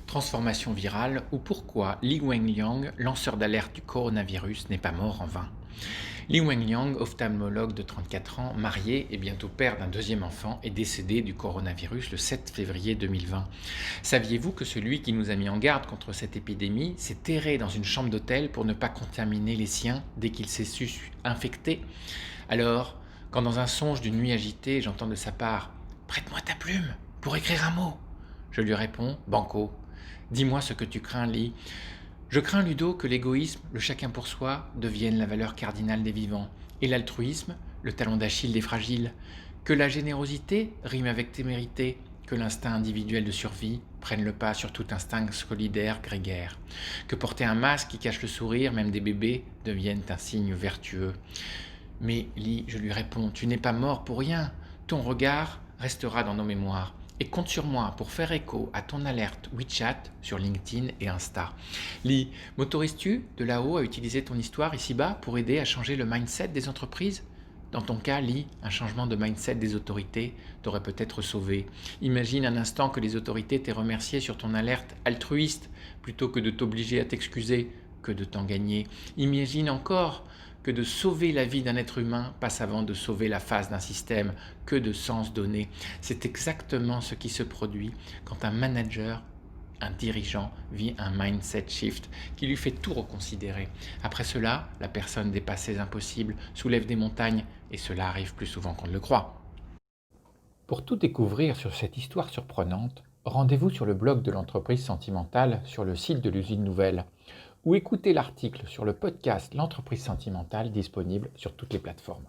Transformation virale ou pourquoi Li Wenliang, lanceur d'alerte du coronavirus, n'est pas mort en vain. Li Wenliang, ophtalmologue de 34 ans, marié et bientôt père d'un deuxième enfant, est décédé du coronavirus le 7 février 2020. Saviez-vous que celui qui nous a mis en garde contre cette épidémie s'est terré dans une chambre d'hôtel pour ne pas contaminer les siens dès qu'il s'est su infecté? Alors, quand dans un songe d'une nuit agitée, j'entends de sa part « Prête-moi ta plume pour écrire un mot », je lui réponds « Banco ». Dis-moi ce que tu crains, Lee. Je crains, Ludo, que l'égoïsme, le chacun pour soi, devienne la valeur cardinale des vivants, et l'altruisme, le talon d'Achille des fragiles. Que la générosité rime avec témérité, que l'instinct individuel de survie prenne le pas sur tout instinct solidaire grégaire. Que porter un masque qui cache le sourire, même des bébés, devienne un signe vertueux. Mais, Lee, je lui réponds, tu n'es pas mort pour rien. Ton regard restera dans nos mémoires. Et compte sur moi pour faire écho à ton alerte WeChat sur LinkedIn et Insta. Lee, m'autorises-tu de là-haut à utiliser ton histoire ici-bas pour aider à changer le mindset des entreprises? Dans ton cas, Lee, un changement de mindset des autorités t'aurait peut-être sauvé. Imagine un instant que les autorités t'aient remercié sur ton alerte altruiste plutôt que de t'obliger à t'excuser, que de t'en gagner. Imagine encore que de sauver la vie d'un être humain passe avant de sauver la face d'un système, que de sens donné. C'est exactement ce qui se produit quand un manager, un dirigeant vit un mindset shift qui lui fait tout reconsidérer. Après cela, la personne dépasse ses impossibles, soulève des montagnes et cela arrive plus souvent qu'on ne le croit. Pour tout découvrir sur cette histoire surprenante, rendez-vous sur le blog de l'entreprise sentimentale sur le site de l'usine nouvelle ou écoutez l'article sur le podcast L'entreprise sentimentale disponible sur toutes les plateformes.